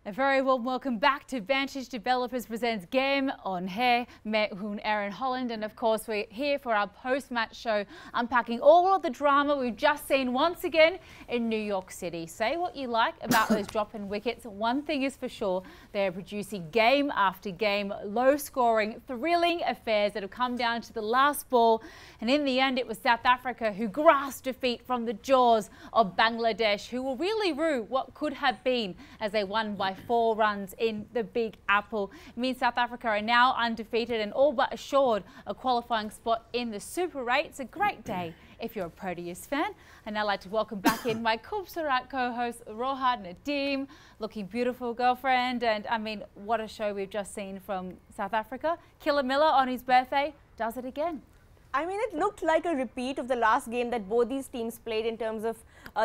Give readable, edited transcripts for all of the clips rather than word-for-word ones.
A very warm welcome back to Vantage Developers Presents Game on Hai. Main hoon Aaron Holland, and of course we're here for our post-match show, unpacking all of the drama we've just seen once again in New York City. Say what you like about those drop-in wickets, one thing is for sure, they're producing game after game, low-scoring, thrilling affairs that have come down to the last ball, and in the end it was South Africa who grasped defeat from the jaws of Bangladesh, who will really rue what could have been as they won by 4 runs in the Big Apple. It means South Africa are now undefeated and all but assured a qualifying spot in the Super 8. It's a great day if you're a Proteas fan. And I'd like to welcome back in my Khubsurat co-host Rohad Nadeem, looking beautiful girlfriend. And I mean, what a show we've just seen from South Africa. Killer Miller on his birthday does it again. I mean, it looked like a repeat of the last game that both these teams played in terms of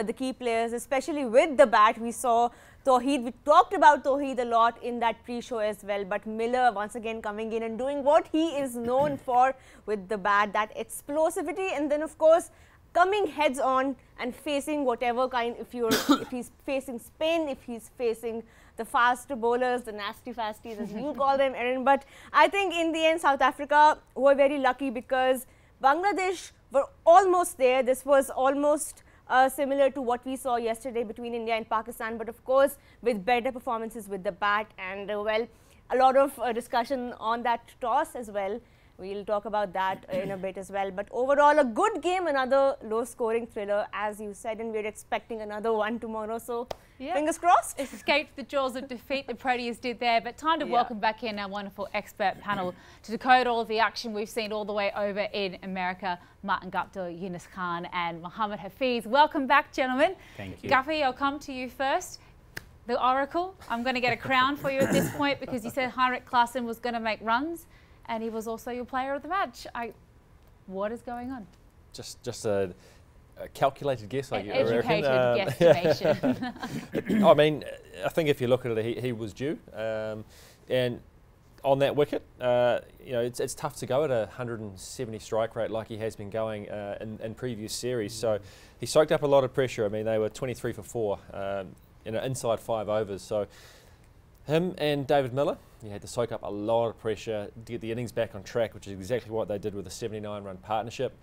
the key players, especially with the bat. We saw Tauheed, we talked about Tauheed a lot in that pre-show as well, but Miller once again coming in and doing what he is known for with the bat, that explosivity, and then of course coming heads on and facing whatever kind, if he's facing spin, if he's facing the faster bowlers, the nasty fasties as you call them, Aaron. But I think in the end South Africa were very lucky because Bangladesh were almost there. This was almost similar to what we saw yesterday between India and Pakistan, but of course with better performances with the bat, and well, a lot of discussion on that toss as well. We'll talk about that in a bit as well. But overall, a good game, another low-scoring thriller, as you said, and we're expecting another one tomorrow. So, fingers crossed. It's escaped the jaws of defeat the Proteas did there. But time to welcome back in our wonderful expert panel to decode all of the action we've seen all the way over in America. Martin Gupta, Yunus Khan, and Mohammed Hafiz. Welcome back, gentlemen. Thank you. Guffey, I'll come to you first. The Oracle. I'm going to get a crown for you at this point because you said Heinrich Klaassen was going to make runs. And he was also your player of the match. What is going on? Just a calculated guess, I reckon. Educated guesstimation. I mean, I think if you look at it, he was due. And on that wicket, you know, it's tough to go at a 170 strike rate like he has been going in previous series. So he soaked up a lot of pressure. I mean, they were 23 for 4 in an inside 5 overs. So him and David Miller, he had to soak up a lot of pressure to get the innings back on track, which is exactly what they did with a 79-run partnership.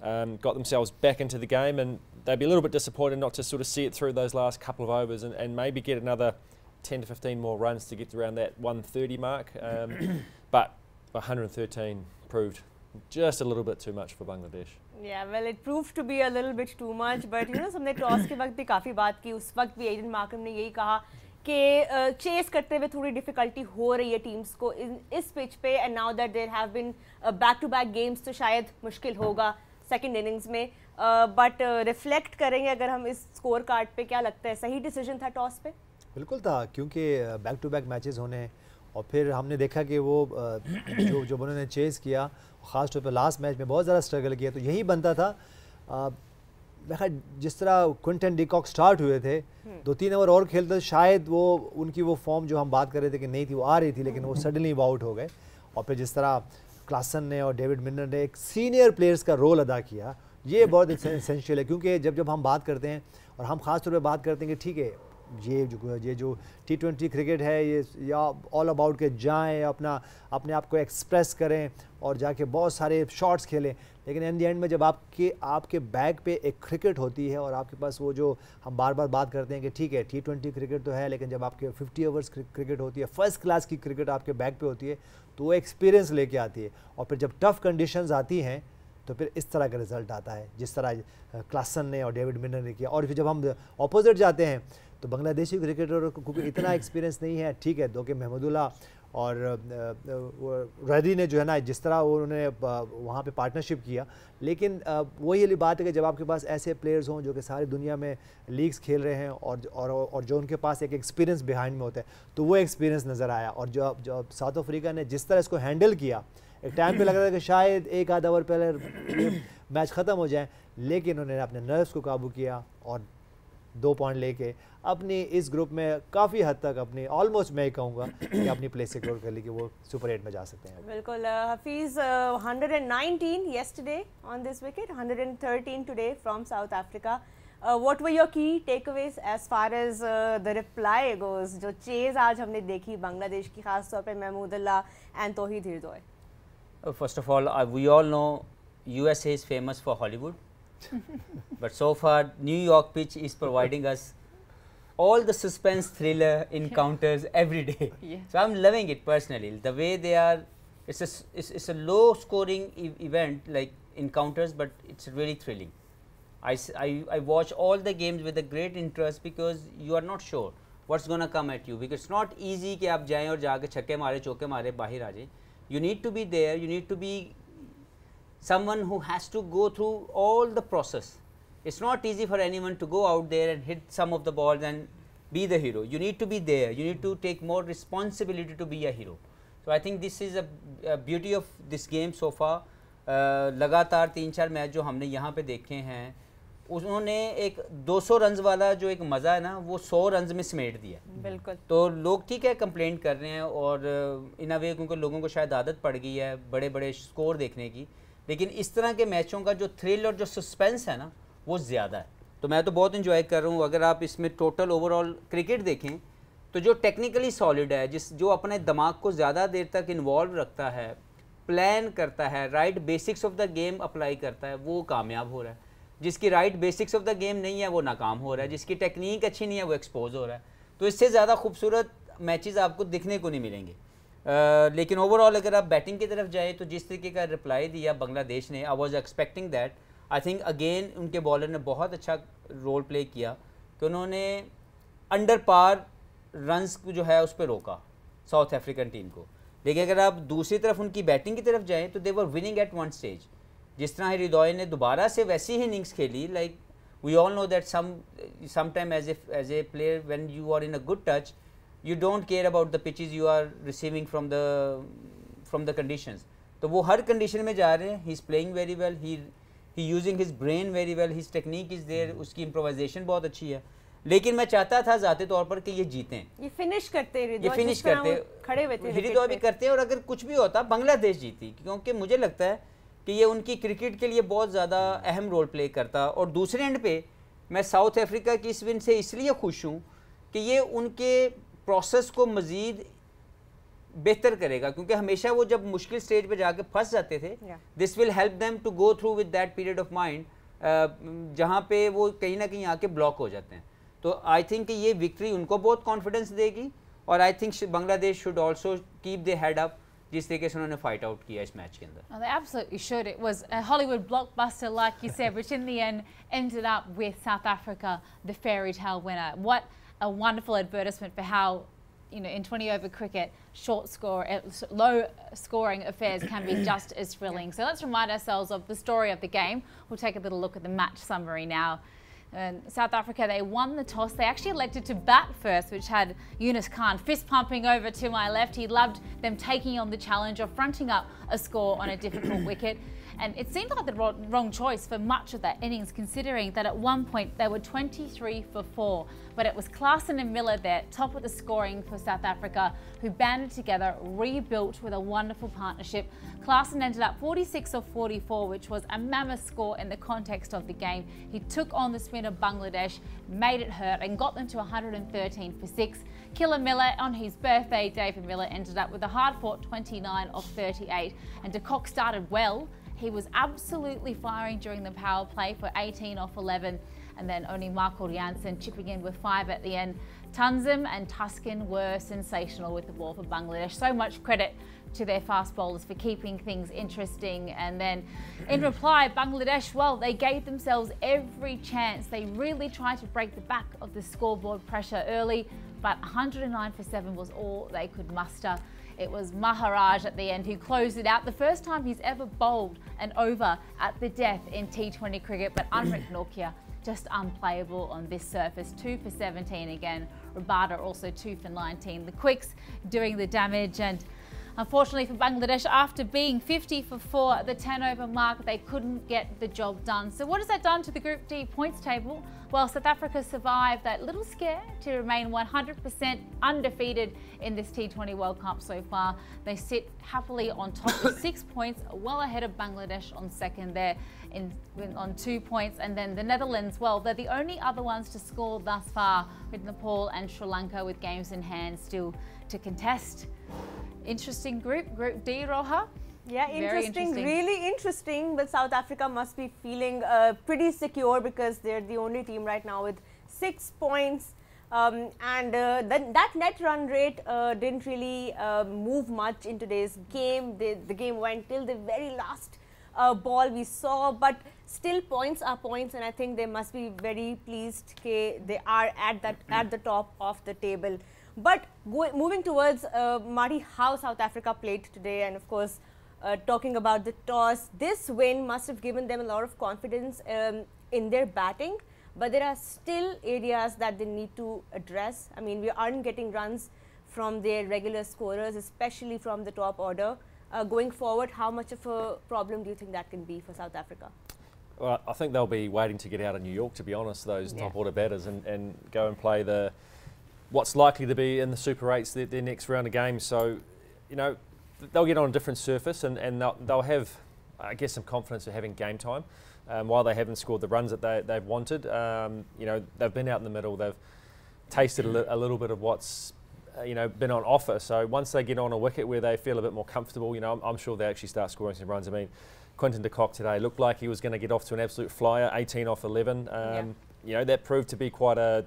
Got themselves back into the game, and they'd be a little bit disappointed not to sort of see it through those last couple of overs and maybe get another 10 to 15 more runs to get to around that 130 mark. But 113 proved just a little bit too much for Bangladesh. Yeah, well, it proved to be a little bit too much, but you know, हमने toss के वक्त भी काफ़ी बात की. उस वक्त भी एडन मार्करम ने यही कहा कि चेस करते हुए थोड़ी डिफिकल्टी हो रही है टीम्स को इस पिच पे, and now that there have been back to back games तो शायद मुश्किल होगा सेकंड इनिंग्स में, बट रिफ्लेक्ट करेंगे अगर हम इस स्कोर कार्ड पे, क्या लगता है सही डिसीजन था टॉस पे? बिल्कुल था, क्योंकि बैक टू बैक मैचेस होने और फिर हमने देखा कि वो जो उन्होंने चेस किया, ख़ास तौर पर लास्ट मैच में बहुत ज़्यादा स्ट्रगल किया, तो यही बनता था जिस तरह क्विंटन डिकॉक स्टार्ट हुए थे 2-3 ओवर और खेलते शायद वो उनकी वो फॉर्म जो हम बात कर रहे थे कि नहीं थी वो आ रही थी, लेकिन वो सडनली आउट हो गए. और फिर जिस तरह क्लासन ने और डेविड मिलर ने एक सीनियर प्लेयर्स का रोल अदा किया, ये बहुत एसेंशियल है. क्योंकि जब हम बात करते हैं और हम ख़ास तौर पर बात करते हैं कि ठीक है ये जो T20 क्रिकेट है, ये या ऑल अबाउट के जाएँ अपने आप को एक्सप्रेस करें और जाके बहुत सारे शॉट्स खेलें, लेकिन इन द एंड में जब आपके बैक पे एक क्रिकेट होती है और आपके पास वो जो हम बार बार बात करते हैं कि ठीक है T20 क्रिकेट तो है, लेकिन जब आपके 50 ओवर्स क्रिकेट होती है, फर्स्ट क्लास की क्रिकेट आपके बैक पे होती है, तो वो एक्सपीरियंस लेके आती है. और फिर जब टफ़ कंडीशंस आती हैं तो फिर इस तरह का रिज़ल्ट आता है जिस तरह क्लासन ने और डेविड मिलर ने किया. और फिर जब हम अपोजिट जाते हैं तो बांग्लादेशी क्रिकेटर को क्योंकि इतना एक्सपीरियंस नहीं है, ठीक है, दो कि महमूदुल्लाह और रदी ने जो है ना जिस तरह उन्होंने वहाँ पे पार्टनरशिप किया, लेकिन वही वाली बात है कि जब आपके पास ऐसे प्लेयर्स हों जो कि सारी दुनिया में लीग्स खेल रहे हैं और जो उनके पास एक एक्सपीरियंस बिहाइंड में होता है, तो वो एक्सपीरियंस नज़र आया. और जो साउथ अफ्रीका ने जिस तरह इसको हैंडल किया, एक टाइम पे लग रहा था कि शायद एक आधा ओवर पहले मैच ख़त्म हो जाए, लेकिन उन्होंने अपने नर्व्स को काबू किया और 2 पॉइंट लेके अपनी इस ग्रुप में काफ़ी हद तक अपनी ऑलमोस्ट मैं कहूँगा कि अपनी प्लेस सिक्योर कर ली कि वो सुपर 8 में जा सकते हैं. बिल्कुल. Hafeez 119 yesterday on this wicket, 113 today from South Africa. What were your key takeaways as far as the reply goes? जो chase आज हमने देखी बांग्लादेश की खास तौर पे Mahmudullah and Towhid हिरदोय. First of all, we all know USA is famous for Hollywood, but so far New York pitch is providing us all the suspense, thriller, encounters every day. Yeah. So I'm loving it personally. The way they are, it's a low scoring event like encounters, but it's really thrilling. I watch all the games with a great interest because you are not sure what's going to come at you, because it's not easy कि आप जाएं और जाके छक्के मारे चौके मारे बाहर आ जाएं. You need to be there, you need to be someone who has to go through all the process. It's not easy for anyone to go out there and hit some of the balls and be the hero. You need to be there, you need to take more responsibility to be a hero. So I think this is a beauty of this game so far. लगातार 3-4 match जो हमने यहाँ पे देखे हैं, उन्होंने एक 200 runs वाला जो एक मज़ा है ना, वो 100 रन्स में समेट दिया. बिल्कुल. तो लोग ठीक है कंप्लेंट कर रहे हैं और इन अ वे क्योंकि लोगों को शायद आदत पड़ गई है बड़े बड़े स्कोर देखने की, लेकिन इस तरह के मैचों का जो थ्रिल और जो सस्पेंस है ना वो ज़्यादा है. तो मैं तो बहुत इन्जॉय कर रहा हूँ. अगर आप इसमें टोटल ओवरऑल क्रिकेट देखें तो जो टेक्निकली सॉलिड है, जो अपने दिमाग को ज़्यादा देर तक इन्वॉल्व रखता है, प्लान करता है, right basics of the game apply करता है, वो कामयाब हो रहा है. जिसकी right basics of the game नहीं है वो नाकाम हो रहा है. जिसकी टेक्निक अच्छी नहीं है वो एक्सपोज हो रहा है. तो इससे ज़्यादा खूबसूरत मैचेस आपको दिखने को नहीं मिलेंगे. लेकिन ओवरऑल अगर आप बैटिंग की तरफ जाएँ तो जिस तरीके का रिप्लाई दिया बांग्लादेश ने, I was expecting that. I think again उनके बॉलर ने बहुत अच्छा रोल प्ले किया कि उन्होंने अंडर पार रन्स जो है उस पर रोका साउथ अफ्रीकन टीम को. लेकिन अगर आप दूसरी तरफ उनकी बैटिंग की तरफ जाएँ तो they were winning at one stage. जिस तरह हृदय ने दोबारा से वैसी ही इनिंग्स खेली, like we all know that sometime as a player when you are in a good touch you don't care about the pitches you are receiving from the conditions. तो वो हर कंडीशन में जा रहे हैं. he is playing very well, he using his brain very well, his technique is there, उसकी improvisation बहुत अच्छी है. लेकिन मैं चाहता था ज़ाती तौर पर कि ये जीतें, ये फिनिश करते, ये फिनिश करते, खड़े हुए थे, हृदय भी करते. और अगर कुछ भी होता बांग्लादेश जीती, क्योंकि मुझे लगता है कि ये उनकी क्रिकेट के लिए बहुत ज़्यादा अहम रोल प्ले करता. और दूसरे एंड पे मैं साउथ अफ्रीका की इस विन से इसलिए खुश हूँ कि ये उनके प्रोसेस को मज़ीद बेहतर करेगा, क्योंकि हमेशा वो जब मुश्किल स्टेज पे जाके फंस जाते थे, this will help them to go through with that period of mind जहाँ पे वो कहीं ना कहीं आके ब्लॉक हो जाते हैं. तो आई थिंक कि ये विक्ट्री उनको बहुत कॉन्फिडेंस देगी. और I think Bangladesh should also keep the head up जिस तरीके से उन्होंने फाइट आउट किया इस मैच के अंदर. Oh, they absolutely should. It was a Hollywood blockbuster, like you said, which in the end ended up with South Africa, the fairy tale winner. What a wonderful advertisement for how, you know, in 20 over cricket, low scoring affairs can be just as thrilling. So let's remind ourselves of the story of the game. We'll take a little look at the match summary now. South Africa, they won the toss. They actually elected to bat first, which had Yunus Khan fist pumping over to my left. He loved them taking on the challenge of fronting up a score on a difficult wicket. And it seemed like the wrong choice for much of that innings, considering that at one point they were 23 for 4. But it was Klaasen and Miller there, top of the scoring for South Africa, who banded together, rebuilt with a wonderful partnership. Klaasen ended up 46 of 44, which was a mammoth score in the context of the game. He took on the spin of Bangladesh, made it hurt, and got them to 113 for 6. Killer Miller, on his birthday, David Miller, ended up with a hard-fought 29 of 38. And de Kock started well. He was absolutely firing during the power play for 18 off 11, and then only Marco Janssen chipping in with 5 at the end. Tunzim and Tuskin were sensational with the ball for Bangladesh. So much credit to their fast bowlers for keeping things interesting. And then in reply, Bangladesh, well, they gave themselves every chance. They really tried to break the back of the scoreboard pressure early, but 109 for 7 was all they could muster. It was Maharaj at the end who closed it out. The first time he's ever bowled an over at the death in T20 cricket, but Anrik Nortje just unplayable on this surface. 2 for 17 again. Rabada also 2 for 19. The quicks doing the damage, and unfortunately for Bangladesh, after being 50 for 4 at the 10 over mark, they couldn't get the job done. So what has that done to the Group D points table? Well, South Africa survived that little scare to remain 100% undefeated in this T20 World Cup so far. They sit happily on top with 6 points, well ahead of Bangladesh on second there on 2 points. And then the Netherlands, well, they're the only other ones to score thus far, with Nepal and Sri Lanka with games in hand still to contest. Interesting group, Group D, Roha. Yeah, Very interesting, really interesting. But South Africa must be feeling pretty secure because they're the only team right now with 6 points. That net run rate didn't really move much in today's game. The game went till the very last ball we saw, but still points are points, and I think they must be very pleased that they are at the top of the table. But moving towards Marty, how South Africa played today, and of course talking about the toss, this win must have given them a lot of confidence in their batting, but there are still areas that they need to address. I mean, we aren't getting runs from their regular scorers, especially from the top order. Going forward, how much of a problem do you think that can be for South Africa? Well, I think they'll be waiting to get out of New York, to be honest, those top order batters, and go and play what's likely to be in the Super 8s, their next round of games. So, you know, they'll get on a different surface, and they'll have, I guess, some confidence of having game time. While they haven't scored the runs that they've wanted, you know, they've been out in the middle, they've tasted a little bit of what's you know, been on offer. So once they get on a wicket where they feel a bit more comfortable, you know, I'm sure they actually start scoring some runs. I mean, Quinton de Kock today looked like he was going to get off to an absolute flyer, 18 off 11. You know, that proved to be quite a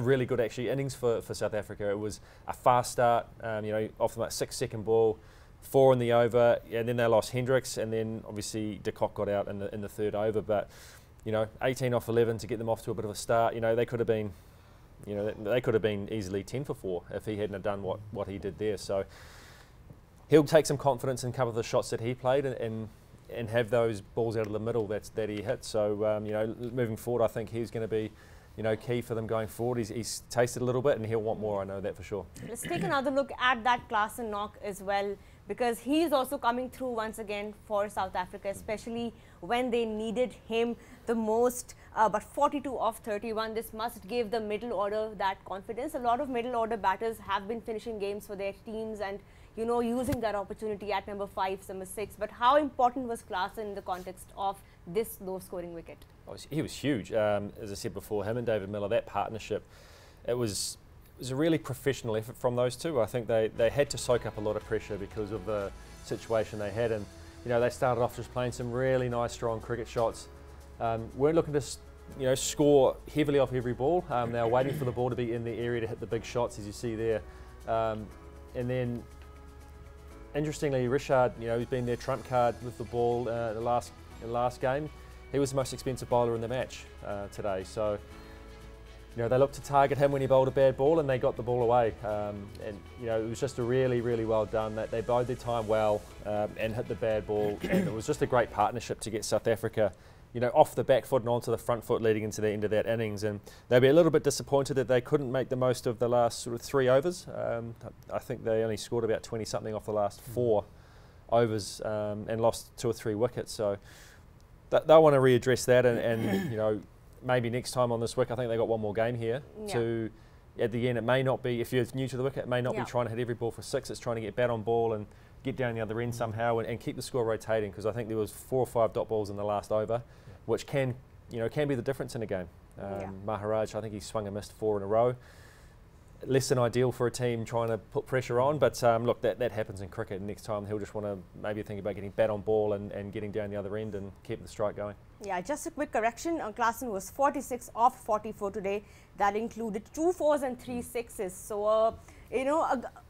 really good actually innings for South Africa. It was a fast start, you know, off that 6-second ball, 4 in the over, and then they lost Hendricks, and then obviously de Kock got out in the third over. But you know, 18 off 11 to get them off to a bit of a start. You know, they could have been, you know, they could have been easily 10 for 4 if he hadn't have done what he did there. So he'll take some confidence and cover the shots that he played and have those balls out of the middle that he hit. So you know, moving forward, I think he's going to be, you know, key for them going forward. He's tasted a little bit and he'll want more, I know that for sure. Let's take another look at that Klaasen knock as well, because he's also coming through once again for South Africa, especially when they needed him the most. But 42 off 31, this must give the middle order that confidence. A lot of middle order batters have been finishing games for their teams and, you know, using that opportunity at number 5, number 6. But how important was Klaasen in the context of this low-scoring wicket? Oh, he was huge. As I said before, him and David Miller, that partnership, it was a really professional effort from those two. I think they had to soak up a lot of pressure because of the situation they had, and you know, they started off just playing some really nice, strong cricket shots. Weren't looking to, you know, score heavily off every ball. They were waiting for the ball to be in the area to hit the big shots, as you see there. And then, interestingly, Richard, you know, who's been their trump card with the ball in the last game, he was the most expensive bowler in the match today. So, you know, they looked to target him when he bowled a bad ball, and they got the ball away. And you know, it was just a really, really well done. That they bowled their time well and hit the bad ball, and it was just a great partnership to get South Africa, you know, off the back foot and onto the front foot leading into the end of that innings. And they'll be a little bit disappointed that they couldn't make the most of the last sort of 3 overs. I think they only scored about 20 something off the last 4 overs and lost 2 or 3 wickets. So they'll want to readdress that and you know, maybe next time on this wicket, I think they got one more game here to, at the end, it may not be, if you're new to the wicket, it may not be trying to hit every ball for 6, it's trying to get bat on ball and get down the other end somehow and keep the score rotating, because I think there was 4 or 5 dot balls in the last over, which can be the difference in a game. Maharaj, I think he swung and missed 4 in a row. Less than ideal for a team trying to put pressure on, but look, that happens in cricket. Next time he'll just want to maybe think about getting bat on ball and getting down the other end and keep the strike going. Yeah, just a quick correction. Klaasen was 46 off 44 today. That included 2 4s and 3 6s. So, you know,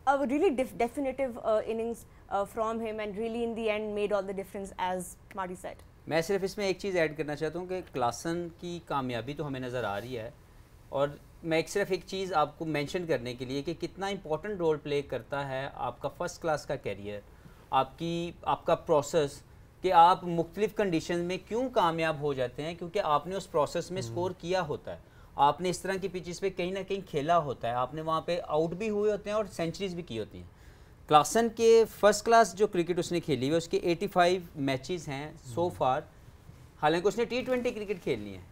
a really definitive innings from him, and really in the end made all the difference, as Marty said. मैं सिर्फ इसमें एक चीज़ add करना चाहता हूँ कि Klaasen की कामयाबी तो हमें नज़र आ रही है, और मैं सिर्फ एक चीज़ आपको मेंशन करने के लिए कि कितना इंपॉर्टेंट रोल प्ले करता है आपका फर्स्ट क्लास का कैरियर, आपका प्रोसेस, कि आप मुख्तलिफ कंडीशन में क्यों कामयाब हो जाते हैं, क्योंकि आपने उस प्रोसेस में स्कोर किया होता है, आपने इस तरह की पिचेस पे कहीं ना कहीं खेला होता है, आपने वहाँ पे आउट भी हुए होते हैं और सेंचुरीज भी की होती हैं। क्लासन के फर्स्ट क्लास जो क्रिकेट उसने खेली है उसके 85 मैचेस हैं सो फार, हालांकि उसने T20 क्रिकेट खेलनी है।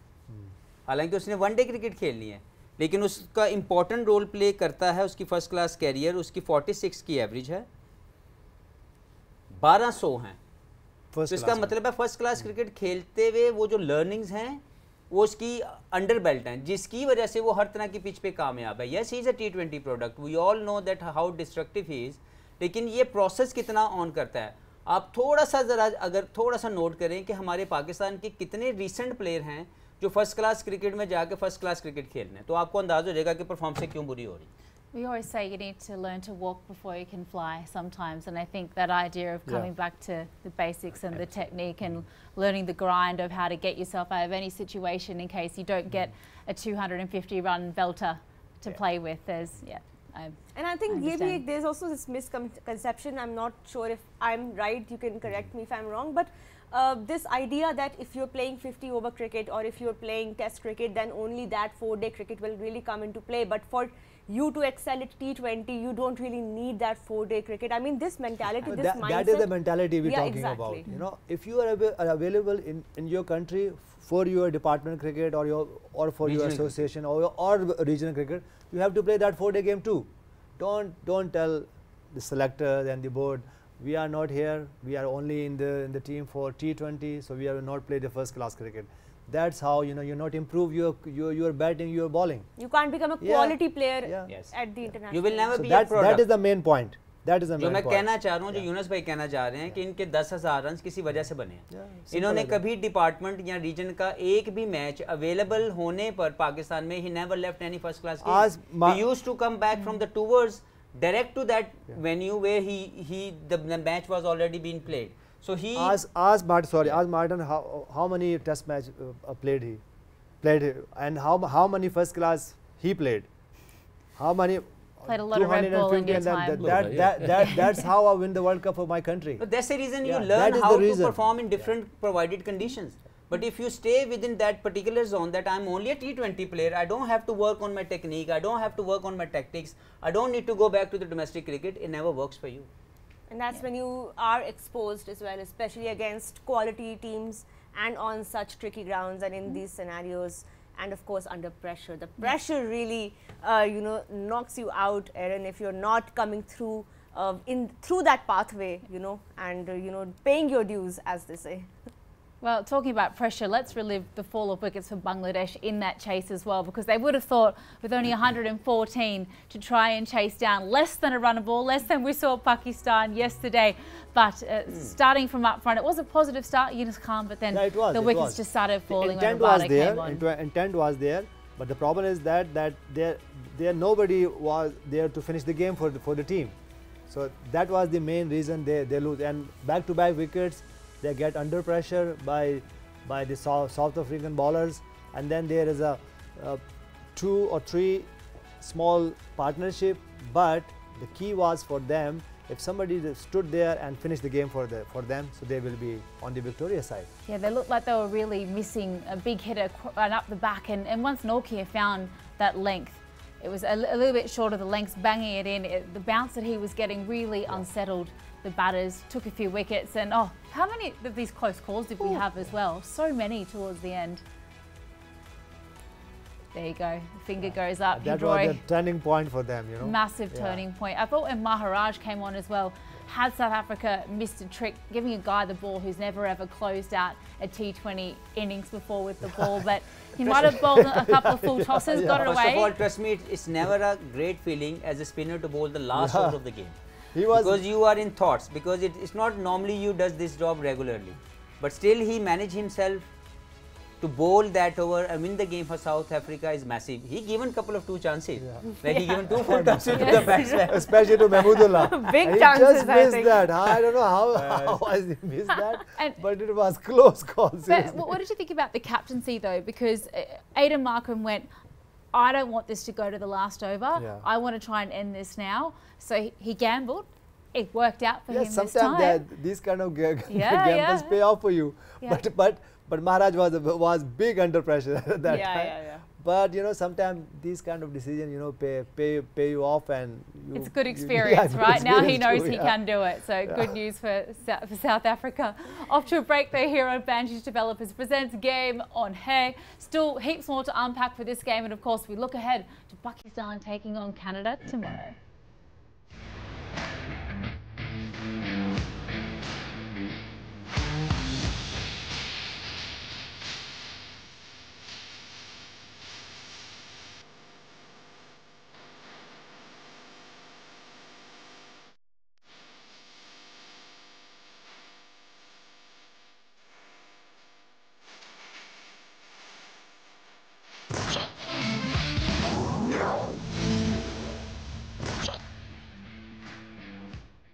हालांकि उसने वनडे क्रिकेट खेलनी है, लेकिन उसका इंपॉर्टेंट रोल प्ले करता है उसकी फर्स्ट क्लास कैरियर। उसकी 46 की एवरेज है, 1200 हैं, तो इसका मतलब है फर्स्ट क्लास क्रिकेट खेलते हुए वो जो लर्निंग्स हैं वो उसकी अंडर बेल्ट हैं, जिसकी वजह से वो हर तरह की पिच पे कामयाब है। Yes, he is a T20 product, we all know that how destructive he is, लेकिन ये प्रोसेस कितना ऑन करता है। आप थोड़ा सा ज़रा अगर थोड़ा सा नोट करें कि हमारे पाकिस्तान के कितने रिसेंट प्लेयर हैं जो फर्स्ट क्लास क्रिकेट में जाके फर्स्ट क्लास क्रिकेट खेल रहे हैं, तो आपको अंदाज़ हो जाएगा कि परफॉर्मेंस क्यों बुरी हो रही है। We always say you need to learn to walk before you can fly sometimes, and I think that idea of coming back to the basics and the technique and learning the grind of how to get yourself out of any situation in case you don't get a 250 run belter to play with. And I think maybe there's also this misconception, I'm not sure if I'm right, you can correct me if I'm wrong, but this idea that if you're playing 50 over cricket or if you're playing test cricket, then only that 4-day cricket will really come into play. But for you to excel at T20, you don't really need that 4-day cricket. I mean, this mentality, this mindset. That is the mentality we're talking about. You know, if you are available in your country for your department cricket or for your association or regional cricket, you have to play that 4-day game too. Don't tell the selectors and the board, we are not here, we are only in the team for T20, so we have not played the first class cricket. That's how you not improve your batting, your bowling. You can't become a quality player at the international. You will never so be a product. That is the main point. That is the main point. जो मैं कहना चाह रहा हूँ, जो यूनुस भाई कहना चाह रहे हैं कि इनके 10,000 रन किसी वजह से बने हैं। इन्होंने कभी डिपार्टमेंट या रीजन का एक भी मैच अवेलेबल होने पर पाकिस्तान में he never left any first class game. He used to come back from the tours direct to that venue where the match was already being played. So he ask Martin how many test match played he and how many first class he played, how many played a lot of Red Bull in your time. That's how I win the World Cup for my country. But that's the reason you learn how to perform in different provided conditions. But if you stay within that particular zone that I'm only a T20 player, I don't have to work on my technique, I don't have to work on my tactics, I don't need to go back to the domestic cricket, it never works for you. And that's when you are exposed as well, especially against quality teams and on such tricky grounds and in these scenarios, and of course under pressure. The pressure really knocks you out, Erin, if you're not coming through through that pathway, and paying your dues, as they say. Well, talking about pressure, let's relive the fall of wickets for Bangladesh in that chase as well, because they would have thought with only 114 to try and chase down less than a run a ball, less than we saw Pakistan yesterday. But starting from up front, it was a positive start, Yunus Khan, but then the wickets just started falling when Rabada came on. Intent was there, but the problem is that there nobody was there to finish the game for the team. So that was the main reason they lose. And back-to-back wickets, they get under pressure by the South African bowlers, and then there is a 2 or 3 small partnership. But the key was for them, if somebody stood there and finished the game for them, so they will be on the victorious side. Yeah, they looked like they were really missing a big hitter and up the back, and once Nortje found that length, it was a little bit short of the lengths, banging it in. The bounce that he was getting really unsettled the batters, took a few wickets, and how many of these close calls did we have as well? So many towards the end. There you go, the finger goes up. That was a turning point for them, Massive turning point. I thought when Maharaj came on as well, had South Africa missed a trick, giving a guy the ball who's never ever closed out a T20 innings before with the ball, but he might have bowled a couple of full tosses, got it away. First of all, trust me, it's never a great feeling as a spinner to bowl the last over of the game. Because you are in thoughts, because it's not normally you does this job regularly, but still he managed himself to bowl that over and win the game for South Africa is massive. He given couple of 2 chances, like he given 2 full tosses to the batsman, especially to Mahmudullah. Big he chances, just missed that. I don't know how he missed that, but it was close call. But what did you think about the captaincy though? Because Aidan Markham went, I don't want this to go to the last over. I want to try and end this now. So he gambled. It worked out for him this time. Sometimes these kind of gambles pay off for you. But Maharaj was big under pressure at that time. But you know, sometimes these kind of decisions, you know, pay you off, and it's a good experience, good right? Now he experience knows too, he can do it. So good news for South Africa. Off to a break though here on Vantage Developers presents Game on Hay. Still heaps more to unpack for this game, and of course we look ahead to Pakistan taking on Canada tomorrow.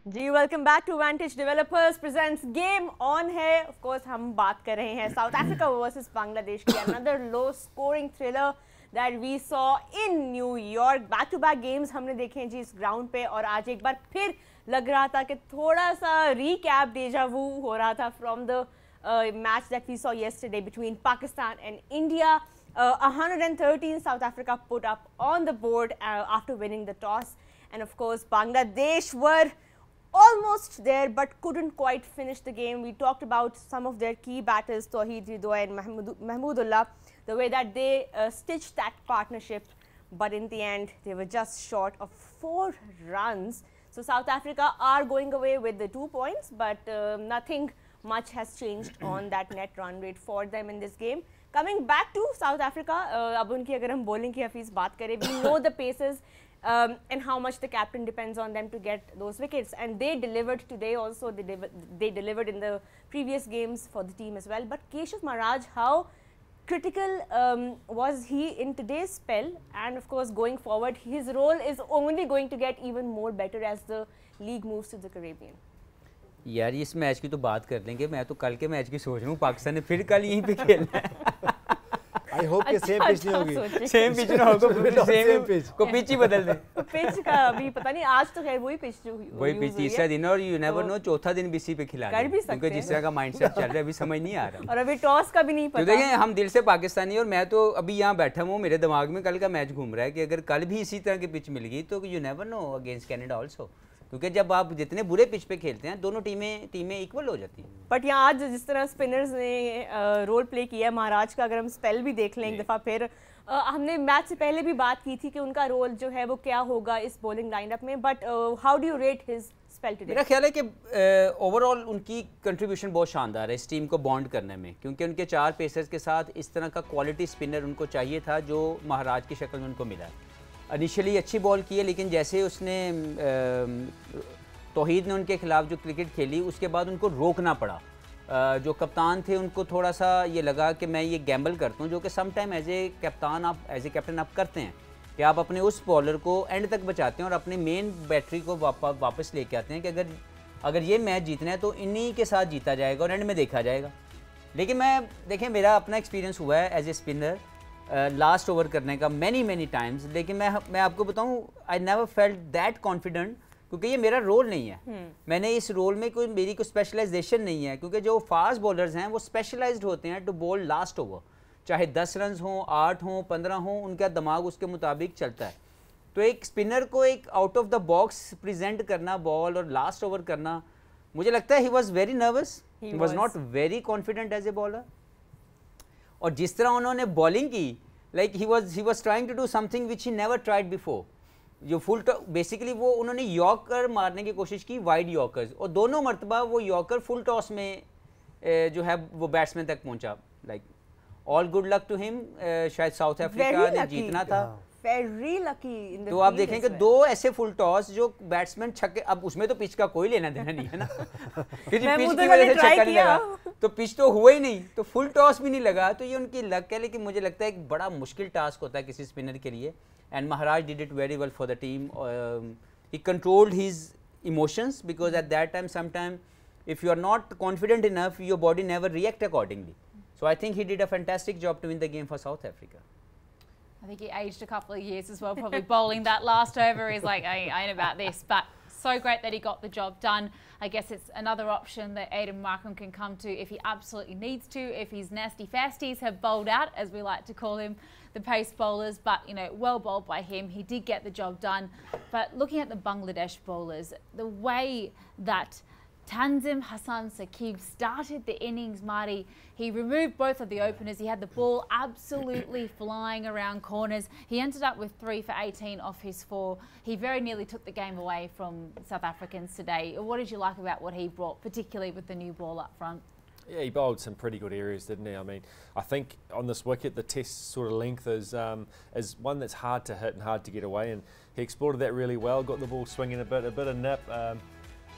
जी welcome back to Vantage developers presents game on है. Of course हम बात कर रहे हैं south Africa versus Bangladesh की another low scoring thriller that we saw in New York. Back to back games हमने देखे हैं जी इस ग्राउंड पे, और आज एक बार फिर लग रहा था कि थोड़ा सा रीकैप डेजा वू हो रहा था from the match that we saw yesterday between Pakistan and India. 113 South Africa put up on the board after winning the toss, and of course Bangladesh were almost there but couldn't quite finish the game. We talked about some of their key batters, Tawheed Ridway and Mahmoodullah, the way that they stitched that partnership, but in the end they were just short of 4 runs. So South Africa are going away with the 2 points, but nothing much has changed on that net run rate for them in this game. Coming back to South Africa, अब उनकी अगर हम bowling की हफीज़ बात करें, we know the paces and how much the captain depends on them to get those wickets, and they delivered today also. They delivered in the previous games for the team as well. But Keshav Maharaj, how critical was he in today's spell? And of course going forward his role is only going to get even more better as the league moves to the Caribbean. यार इस match की तो बात कर लेंगे. मैं तो कल के मैच की सोच रहा हूँ. पाकिस्तान ने फिर कल यहीं पे खेलना है. आई होप कि सेम पिच नहीं होगी. सेम पिच ना होगा. सेम पिच को पिच ही बदल दें. पिच का अभी पता नहीं. आज तो खैर वही पिच जो वही पिच तीसरा दिन, और यू नेवर नो चौथा दिन भी इसी पे खिला कर भी सकते हैं. क्योंकि जिस तरह का माइंडसेट चल रहा है अभी समझ नहीं आ रहा. और अभी टॉस का भी नहीं पता. तो देखें हम दिल से पाकिस्तानी, और मैं तो अभी यहाँ बैठा हूँ, मेरे दिमाग में कल का मैच घूम रहा है कि अगर कल भी इसी तरह की पिच मिल गई तो you never know against Canada also. क्योंकि जब आप जितने बुरे पिच पे खेलते हैं दोनों टीमें इक्वल हो जाती हैं. बट यहाँ आज जिस तरह स्पिनर्स ने रोल प्ले किया है महाराज का, अगर हम स्पेल भी देख लें एक दफ़ा फिर, हमने मैच से पहले भी बात की थी कि उनका रोल जो है वो क्या होगा इस बॉलिंग लाइनअप में. But how do you rate his spell today? मेरा ख्याल है कि ओवरऑल उनकी कंट्रीब्यूशन बहुत शानदार है इस टीम को बॉन्ड करने में, क्योंकि उनके 4 पेसर्स के साथ इस तरह का क्वालिटी स्पिनर उनको चाहिए था जो महाराज की शक्ल में उनको मिला. इनिशियली अच्छी बॉल की है, लेकिन जैसे उसने तौहीद ने उनके खिलाफ जो क्रिकेट खेली उसके बाद उनको रोकना पड़ा. जो कप्तान थे उनको थोड़ा सा ये लगा कि मैं ये गैम्बल करता हूँ, जो कि some time as a captain आप करते हैं कि आप अपने उस बॉलर को एंड तक बचाते हैं और अपने मेन बैटरी को वापस लेके आते हैं कि अगर ये मैच जीतना है तो इन्हीं के साथ जीता जाएगा और एंड में देखा जाएगा. लेकिन देखें मेरा अपना एक्सपीरियंस हुआ है as a spinner last over करने का मैनी टाइम्स, लेकिन मैं आपको बताऊं I never felt that confident, क्योंकि ये मेरा रोल नहीं है. मैंने इस रोल में मेरी कोई स्पेशलाइजेशन नहीं है, क्योंकि जो फास्ट बॉलर्स हैं वो स्पेशलाइज्ड होते हैं टू बॉल लास्ट ओवर. चाहे 10 रन हों, 8 हों, 15 हों, उनका दिमाग उसके मुताबिक चलता है. तो एक स्पिनर को एक out of the box present करना बॉल और लास्ट ओवर करना, मुझे लगता है he was very nervous, he was not very confident as a bowler. और जिस तरह उन्होंने बॉलिंग की, like he was trying to do something which he never tried before. जो फुल बेसिकली वो उन्होंने यॉर्कर मारने की कोशिश की, वाइड यॉर्कर्स, और दोनों मरतबा वो यॉर्कर फुल टॉस में जो है वो बैट्समैन तक पहुंचा. Like all good luck to him. शायद साउथ अफ्रीका ने जीतना था. Very lucky in the तो आप देखेंगे 2 ऐसे फुल टॉस जो बैट्समैन छक्के, अब उसमें तो पिच का कोई लेना देना नहीं है ना क्योंकि पिच की वजह से छक्का नहीं लगा, तो पिच तो हुआ ही नहीं, तो फुल टॉस भी नहीं लगा. तो ये उनकी लक है, लेकिन मुझे लगता है एक बड़ा मुश्किल टास्क होता है किसी स्पिनर के लिए. And Maharaj did it very well for the team. He controlled his emotions, because at that time sometime if you are not confident enough your body never react accordingly. So I think he did a fantastic job to win the game for South Africa. I think he aged a couple of years as well, probably bowling that last over. He's like, I ain't about this. But so great that he got the job done. I guess it's another option that Aiden Markham can come to if he absolutely needs to, if his nasty fasties have bowled out, as we like to call him. the pace bowlers, but, you know, well bowled by him. He did get the job done. But looking at the Bangladesh bowlers, the way that Tanzim Hassan Saqib started the innings, Marty, he removed both of the openers. He had the ball absolutely flying around corners. He ended up with 3 for 18 off his 4. He very nearly took the game away from South Africans today. What did you like about what he brought, particularly with the new ball up front? Yeah, he bowled some pretty good areas, didn't he? I mean, I think on this wicket, the test sort of length is one that's hard to hit and hard to get away, and he exploited that really well. Got the ball swinging a bit of nip.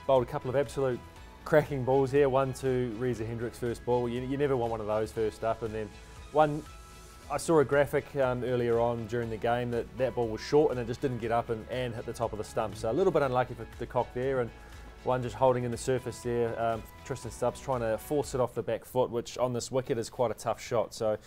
Bowled a couple of absolute cracking balls here. One to Reza Hendrick's first ball. You never want one of those first up, and then one. I saw a graphic earlier on during the game that ball was short and it just didn't get up and hit the top of the stump. So a little bit unlucky for the cock there, and one just holding in the surface there. Tristan Stubbs trying to force it off the back foot, which on this wicket is quite a tough shot. So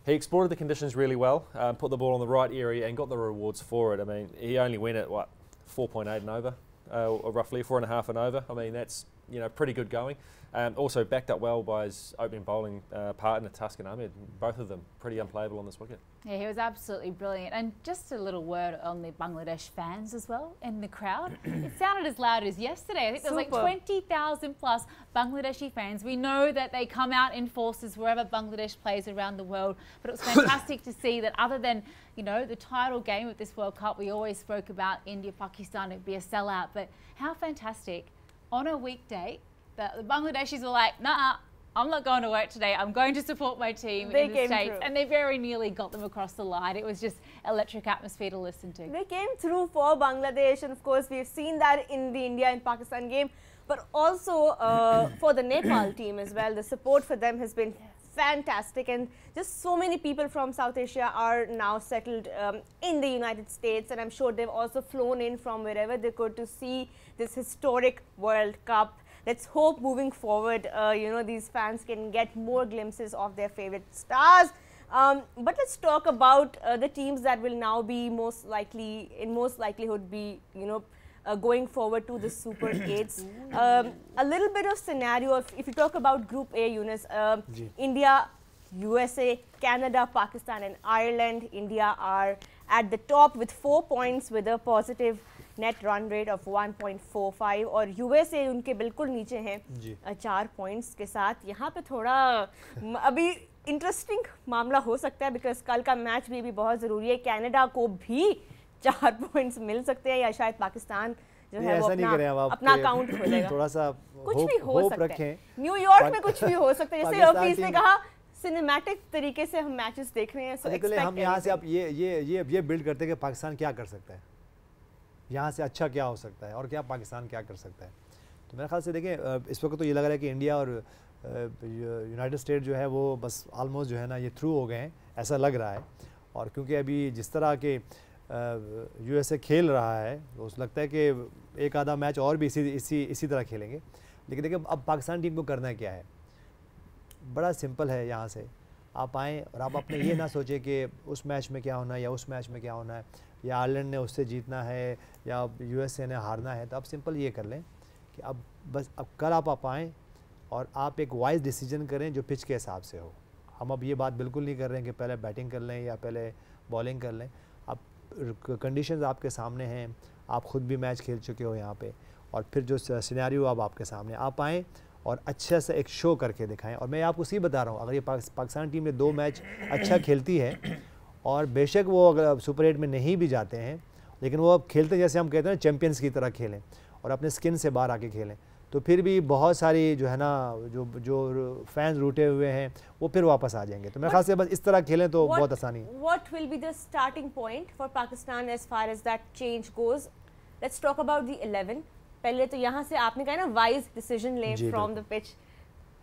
he exploited the conditions really well, put the ball on the right area and got the rewards for it. I mean, he only went at, 4.8 and over, or roughly 4.5 and over. I mean, that's, you know, pretty good going. Also backed up well by his opening bowling partner, Tuscan Ahmed. Both of them pretty unplayable on this wicket. Yeah, he was absolutely brilliant. And just a little word on the Bangladesh fans as well in the crowd. It sounded as loud as yesterday. I think there was like 20,000 plus Bangladeshi fans. We know that they come out in forces wherever Bangladesh plays around the world. But it was fantastic to see that other than, you know, the title game of this World Cup, we always spoke about India, Pakistan, it'd be a sellout. But how fantastic on a weekday that the Bangladeshis were like, nah, I'm not going to work today. I'm going to support my team in the States. And they very nearly got them across the line. It was just electric atmosphere to listen to. They came through for Bangladesh, and of course we've seen that in the India and Pakistan game, but also for the Nepal team as well. The support for them has been fantastic, and just so many people from South Asia are now settled in the United States, and I'm sure they've also flown in from wherever they could to see this historic World Cup. Let's hope moving forward, you know, these fans can get more glimpses of their favorite stars. But let's talk about the teams that will now be most likelihood be, you know, going forward to the Super 8s. A little bit of scenario, if you talk about Group A, Yunus, India, USA, Canada, Pakistan and Ireland. India are at the top with 4 points with a positive net run rate of 1.45 और USA उनके बिल्कुल नीचे हैं 4 points के साथ। यहाँ पे थोड़ा अभी इंटरेस्टिंग मामला हो सकता है बिकॉज कल का मैच भी बहुत ज़रूरी है। कनाडा को भी 4 पॉइंट्स मिल सकते हैं या शायद पाकिस्तान जो है वो अपना अकाउंट खोलेगा। थोड़ा सा कुछ भी हो सकता है, न्यूयॉर्क में कुछ भी हो सकता है। जैसे ऑफिस ने कहा सिनेमैटिक तरीके से हम मैचेस देख रहे हैं, सो हम यहाँ से आप ये बिल्ड करते हैं कि पाकिस्तान क्या कर सकता है, यहाँ से अच्छा क्या हो सकता है और क्या पाकिस्तान क्या कर सकता है। तो मेरे ख्याल से देखें इस वक्त तो ये लग रहा है कि इंडिया और यूनाइटेड स्टेट जो है वो बस ऑलमोस्ट जो है ना ये थ्रू हो गए हैं, ऐसा लग रहा है। और क्योंकि अभी जिस तरह के यूएसए खेल रहा है तो उस लगता है कि एक आधा मैच और भी इसी तरह खेलेंगे। लेकिन देखिए अब पाकिस्तान टीम को करना क्या है, बड़ा सिंपल है। यहाँ से आप आएँ और आप अपने ये ना सोचें कि उस मैच में क्या होना है या उस मैच में क्या होना है, या आयरलैंड ने उससे जीतना है या यूएसए ने हारना है। तो आप सिंपल ये कर लें कि अब बस अब कल आप आएँ और आप एक वाइज डिसीजन करें जो पिच के हिसाब से हो। हम अब ये बात बिल्कुल नहीं कर रहे हैं कि पहले बैटिंग कर लें या पहले बॉलिंग कर लें। अब कंडीशंस आपके सामने हैं, आप ख़ुद भी मैच खेल चुके हो यहाँ पे, और फिर जो सिनेरियो अब आपके सामने, आप आएँ और अच्छे से एक शो करके दिखाएं। और मैं आपको सी बता रहा हूँ, अगर ये पाकिस्तान टीम ने 2 मैच अच्छा खेलती है और बेशक वो अगर सुपर 8 में नहीं भी जाते हैं, लेकिन वो अब खेलते जैसे हम कहते हैं चैंपियंस की तरह खेलें और अपने स्किन से बाहर आके खेलें, तो फिर भी बहुत सारी जो है ना जो फैंस रूठे हुए हैं वो फिर वापस आ जाएंगे। तो मेरे ख्याल से बस इस तरह खेलें तो बहुत आसानी है। What will be the starting point for Pakistan as far as that change goes? Let's talk about the 11. पहले तो यहाँ से आपने कहा ना वाइज डिसीजन लें फ्रॉम द पिच।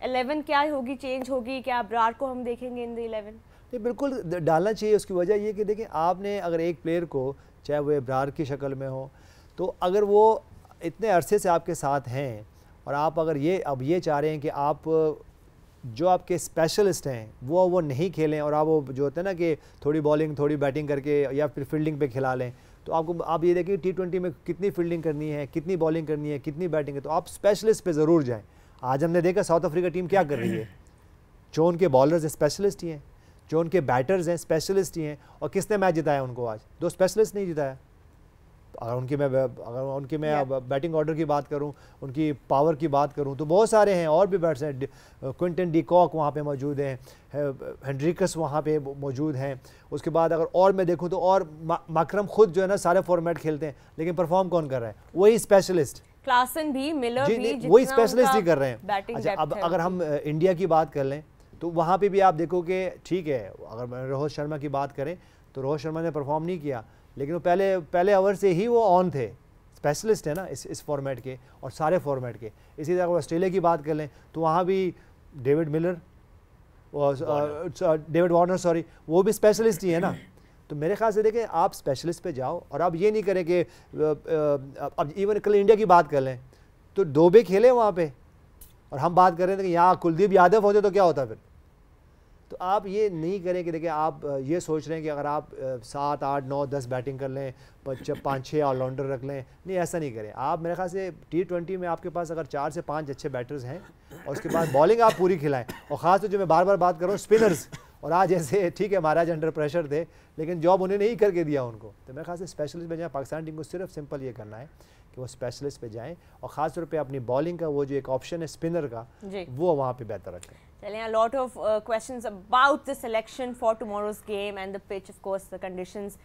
11 क्या होगी, चेंज होगी क्या? अब्रार को हम देखेंगे इन द 11? नहीं, बिल्कुल डालना चाहिए। उसकी वजह ये कि देखें आपने अगर एक प्लेयर को, चाहे वो अब्रार की शक्ल में हो, तो अगर वो इतने अरसे से आपके साथ हैं और आप अगर अब ये चाह रहे हैं कि आप जो आपके स्पेशलिस्ट हैं वो नहीं खेलें और आप वो जो होता है ना कि थोड़ी बॉलिंग थोड़ी बैटिंग करके या फिर फील्डिंग पे खिला लें, तो आप ये देखिए T20 में कितनी फील्डिंग करनी है, कितनी बॉलिंग करनी है, कितनी बैटिंग है, तो आप स्पेशलिस्ट पे ज़रूर जाएं। आज हमने देखा साउथ अफ्रीका टीम क्या कर रही है, जो उनके बॉलर्स स्पेशलिस्ट ही हैं, जो उनके बैटर्स हैं स्पेशलिस्ट ही हैं, और किसने मैच जिताया उनको आज? 2 स्पेशलिस्ट नहीं जिताया। अगर उनकी मैं बैटिंग ऑर्डर की बात करूं, उनकी पावर की बात करूं, तो बहुत सारे हैं और भी बैट्स हैं। क्विंटन डी कॉक वहाँ पे मौजूद हैं, हेनरिकस वहाँ पे मौजूद हैं। उसके बाद अगर और मैं देखूं तो और माकरम खुद जो है ना सारे फॉर्मेट खेलते हैं, लेकिन परफॉर्म कौन कर रहा है? वही स्पेशलिस्ट। क्लासन भी, मिलर भी, वही स्पेशलिस्ट ही कर रहे हैं। अच्छा, अब अगर हम इंडिया की बात कर लें तो वहाँ पे भी आप देखो कि ठीक है, अगर रोहित शर्मा की बात करें तो रोहित शर्मा ने परफॉर्म नहीं किया, लेकिन वो पहले ओवर से ही वो ऑन थे। स्पेशलिस्ट है ना इस फॉर्मेट के और सारे फॉर्मेट के। इसी तरह ऑस्ट्रेलिया की बात कर लें तो वहाँ भी डेविड वार्नर सॉरी, वो भी स्पेशलिस्ट ही है ना। तो मेरे ख्याल से देखें, आप स्पेशलिस्ट पे जाओ और आप ये नहीं करें कि अब इवन कल इंडिया की बात कर लें तो 2 भी खेले वहाँ पे, और हम बात कर रहे थे कि यहाँ कुलदीप यादव होते तो क्या होता फिर। तो आप ये नहीं करें कि देखिए आप ये सोच रहे हैं कि अगर आप 7, 8, 9, 10 बैटिंग कर लें, 5-6 ऑलराउंडर रख लें, नहीं ऐसा नहीं करें आप। मेरे ख्याल से T20 में आपके पास अगर 4 से 5 अच्छे बैटर्स हैं और उसके बाद बॉलिंग आप पूरी खिलाएं, और ख़ास तौर जो मैं बार बार बात कर रहा हूँ स्पिनर्स, और आज ऐसे ठीक है महाराज अंडर प्रेशर थे लेकिन जॉब उन्हें नहीं करके दिया उनको। तो मेरे ख्याल से स्पेशलिस्ट पे जाएँ। पाकिस्तान टीम को सिर्फ सिंपल ये करना है कि वो स्पेशलिस्ट पे जाएं, और ख़ास तौर पे अपनी बॉलिंग का वो जो एक ऑप्शन है स्पिनर का, वो वहाँ पे बेहतर रखें। A lot of questions about the selection for tomorrow's game and the pitch. Of course, the conditions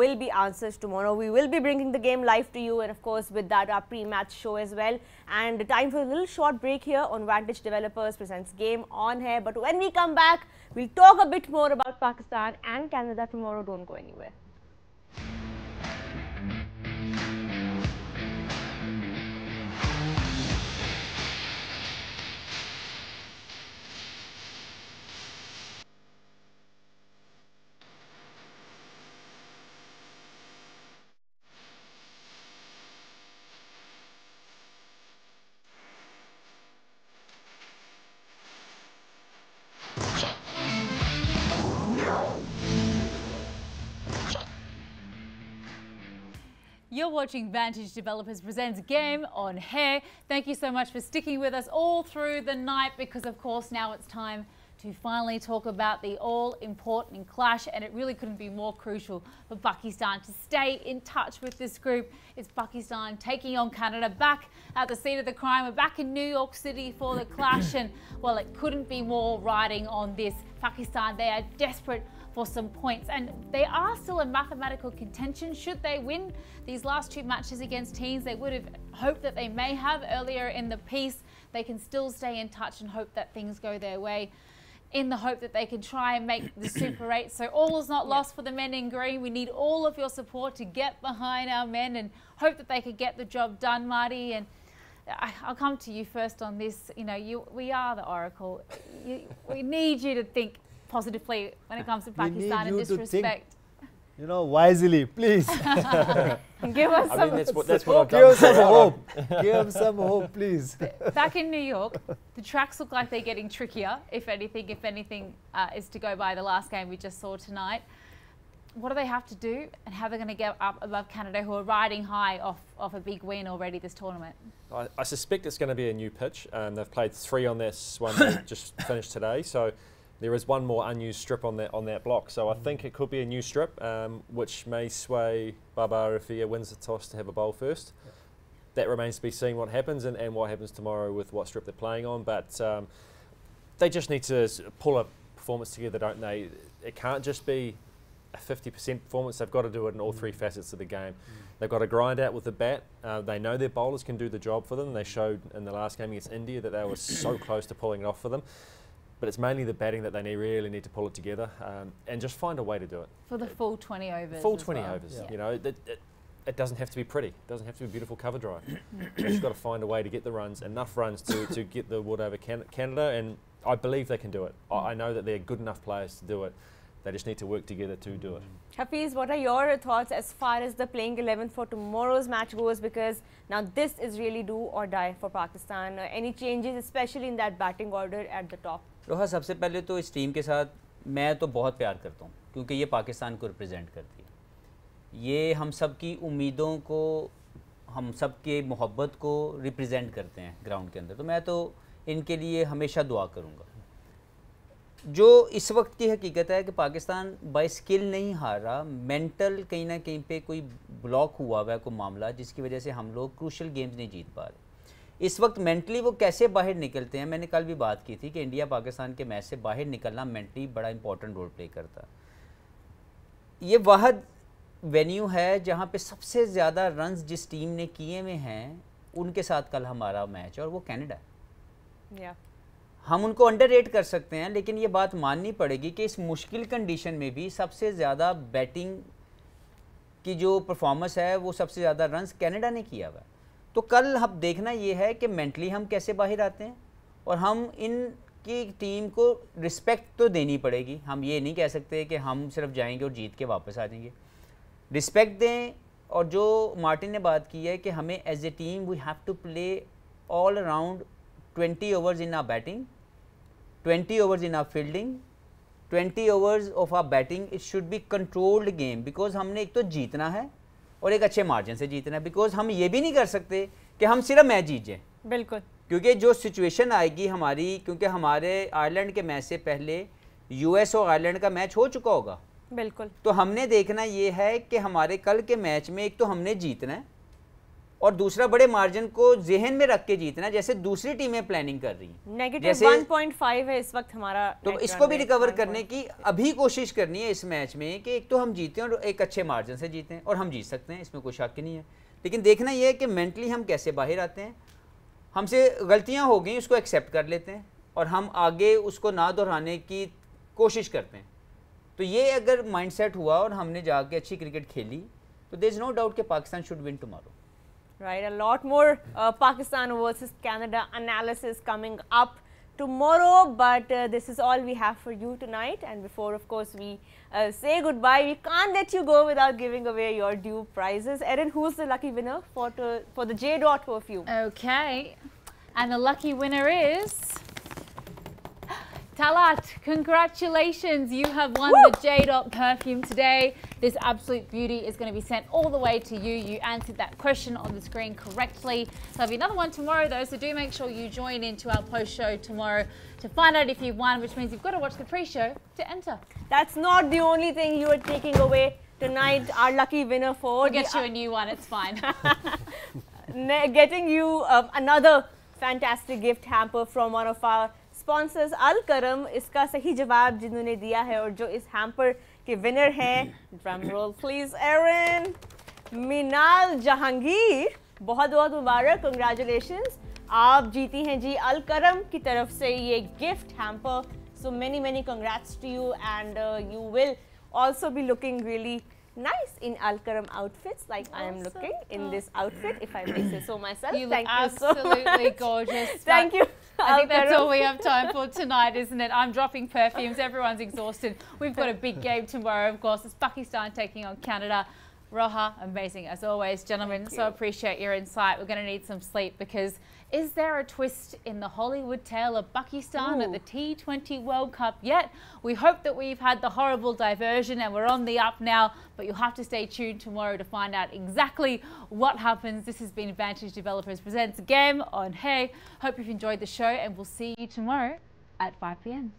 will be answered tomorrow. We will be bringing the game live to you, and of course, with that, our pre-match show as well. And time for a little short break here on Vantage Developers presents Game On Here. But when we come back, we'll talk a bit more about Pakistan and Canada tomorrow. Don't go anywhere. You're watching Vantage Developers presents Game On Hair. Thank you so much for sticking with us all through the night, because of course now it's time to finally talk about the all-important clash, and it really couldn't be more crucial for Pakistan to stay in touch with this group. It's Pakistan taking on Canada back at the scene of the crime. We're back in New York City for the clash, and well, it couldn't be more riding on this. Pakistan, they are desperate for some points, and they are still in mathematical contention. Should they win these last 2 matches against teams they would have hoped that they may have earlier in the piece, they can still stay in touch and hope that things go their way, in the hope that they can try and make the Super 8. So all is not lost for the men in green. We need all of your support to get behind our men and hope that they can get the job done, Marty. And I'll come to you first on this. You know, we are the Oracle. We need you to think positively when it comes to Pakistan in this respect. You know, wisely, please. Give us some hope. That's what I've done. Give some hope. Give some hope, please. Back in New York, the tracks look like they're getting trickier, if anything is to go by the last game we just saw tonight. What do they have to do, and how are they going to get up above Canada, who are riding high off a big win already this tournament? I suspect it's going to be a new pitch. They've played 3 on this one they just finished today, so there is one more unused strip on that block. So I think it could be a new strip, which may sway Babar if he wins the toss to have a bowl first. Yeah. That remains to be seen what happens and what happens tomorrow with what strip they're playing on. But they just need to pull a performance together, don't they? It can't just be a 50% performance. They've got to do it in all 3 facets of the game. They've got to grind out with the bat. They know their bowlers can do the job for them. They showed in the last game against India that they were so close to pulling it off for them. But it's mainly the batting that they really need to pull it together and just find a way to do it. For the full 20 overs. Full 20 overs. Yeah. You know, it doesn't have to be pretty. It doesn't have to be a beautiful cover drive. You've just got to find a way to get the runs, enough runs to get the wood over Canada, and I believe they can do it. I know that they're good enough players to do it. They just need to work together to do it. Hafiz, what are your thoughts as far as the playing 11 for tomorrow's match goes? Because now this is really do or die for Pakistan. Any changes, especially in that batting order at the top? रोहा, सबसे पहले तो इस team के साथ मैं तो बहुत प्यार करता हूँ, क्योंकि ये पाकिस्तान को रिप्रेजेंट करती है। ये हम सब की उम्मीदों को, हम सब के मोहब्बत को रिप्रेजेंट करते हैं ग्राउंड के अंदर। तो मैं तो इनके लिए हमेशा दुआ करूँगा। जो इस वक्त की हकीकत है कि पाकिस्तान बाय स्किल नहीं हार रहा, मेंटल कहीं ना कहीं पे कोई ब्लॉक हुआ हुआ है कोई मामला, जिसकी वजह से हम लोग क्रूशल गेम्स नहीं जीत पा रहे। इस वक्त मेंटली वो कैसे बाहर निकलते हैं, मैंने कल भी बात की थी कि इंडिया पाकिस्तान के मैच से बाहर निकलना मेंटली बड़ा इंपॉर्टेंट रोल प्ले करता। ये वाहद वेन्यू है जहाँ पे सबसे ज़्यादा रन्स जिस टीम ने किए हुए हैं उनके साथ कल हमारा मैच है, और वो कनाडा है। हम उनको अंडररेट कर सकते हैं, लेकिन ये बात माननी पड़ेगी कि इस मुश्किल कंडीशन में भी सबसे ज़्यादा बैटिंग की जो परफॉर्मेंस है वो सबसे ज़्यादा रन्स कनाडा ने किया हुआ है। तो कल अब देखना ये है कि मेंटली हम कैसे बाहर आते हैं, और हम इनकी टीम को रिस्पेक्ट तो देनी पड़ेगी। हम ये नहीं कह सकते कि हम सिर्फ जाएंगे और जीत के वापस आ जाएंगे, रिस्पेक्ट दें। और जो मार्टिन ने बात की है कि हमें as a team we have to play all around 20 overs in our batting, 20 overs in our fielding, 20 overs of our batting. It should be controlled game, because हमने एक तो जीतना है और एक अच्छे मार्जिन से जीतना है, बिकॉज हम ये भी नहीं कर सकते कि हम सिर्फ मैच जीत जाएं। बिल्कुल, क्योंकि जो सिचुएशन आएगी हमारी, क्योंकि हमारे आयरलैंड के मैच से पहले यूएस और आयरलैंड का मैच हो चुका होगा। बिल्कुल, तो हमने देखना ये है कि हमारे कल के मैच में एक तो हमने जीतना है, और दूसरा बड़े मार्जिन को जहन में रख के जीतना, जैसे दूसरी टीमें प्लानिंग कर रही हैं। नेगेटिव 1.5 है इस वक्त हमारा, तो इसको भी रिकवर करने की अभी कोशिश करनी है इस मैच में, कि एक तो हम जीतें और एक अच्छे मार्जिन से जीतें, और हम जीत सकते हैं, इसमें कोई शक नहीं है। लेकिन देखना यह है कि मेंटली हम कैसे बाहर आते हैं। हमसे गलतियां हो गई, उसको एक्सेप्ट कर लेते हैं, और हम आगे उसको ना दोहराने की कोशिश करते हैं। तो ये अगर माइंडसेट हुआ और हमने जाके अच्छी क्रिकेट खेली, तो देयर इज नो डाउट कि Pakistan should win tomorrow. Right, a lot more Pakistan versus Canada analysis coming up tomorrow, but this is all we have for you tonight. And before, of course, we say goodbye, we can't let you go without giving away your due prizes. Erin, who's the lucky winner for the J Dot perfume? Okay, and the lucky winner is Talat. Congratulations, you have won the J Dot perfume today. This absolute beauty is going to be sent all the way to you. You answered that question on the screen correctly. There'll be another one tomorrow though, so do make sure you join into our post show tomorrow to find out if you won, which means you've got to watch the pre-show to enter. That's not the only thing you are taking away tonight. Our lucky winner for We'll get you a new one, it's fine. Getting you another fantastic gift hamper from one of our sponsors, Al Karam. इसका सही जवाब जिन्होंने दिया है और जो इस hamper के विनर हैं, ड्रम रोल प्लीज एरिन, मिनाल जहांगीर, बहुत बहुत मुबारक, कंग्रेचुलेशंस, आप जीती हैं जी अल करम की तरफ से ये gift hamper. So many many congrats to you, and you will also be looking really nice in Al Karam outfits, like I am looking in this outfit, if I may say so myself. You Thank look absolutely you so gorgeous. Thank you. I think that's all we have time for tonight, isn't it? I'm dropping perfumes. Everyone's exhausted. We've got a big game tomorrow, of course. It's Pakistan taking on Canada. Roha, amazing as always. Gentlemen, so appreciate your insight. We're going to need some sleep, because is there a twist in the Hollywood tale of Pakistan at the T20 World Cup yet? We hope that we've had the horrible diversion and we're on the up now, but you'll have to stay tuned tomorrow to find out exactly what happens. This has been Vantage Developers Presents Game on Hey. Hope you've enjoyed the show, and we'll see you tomorrow at 5 p.m.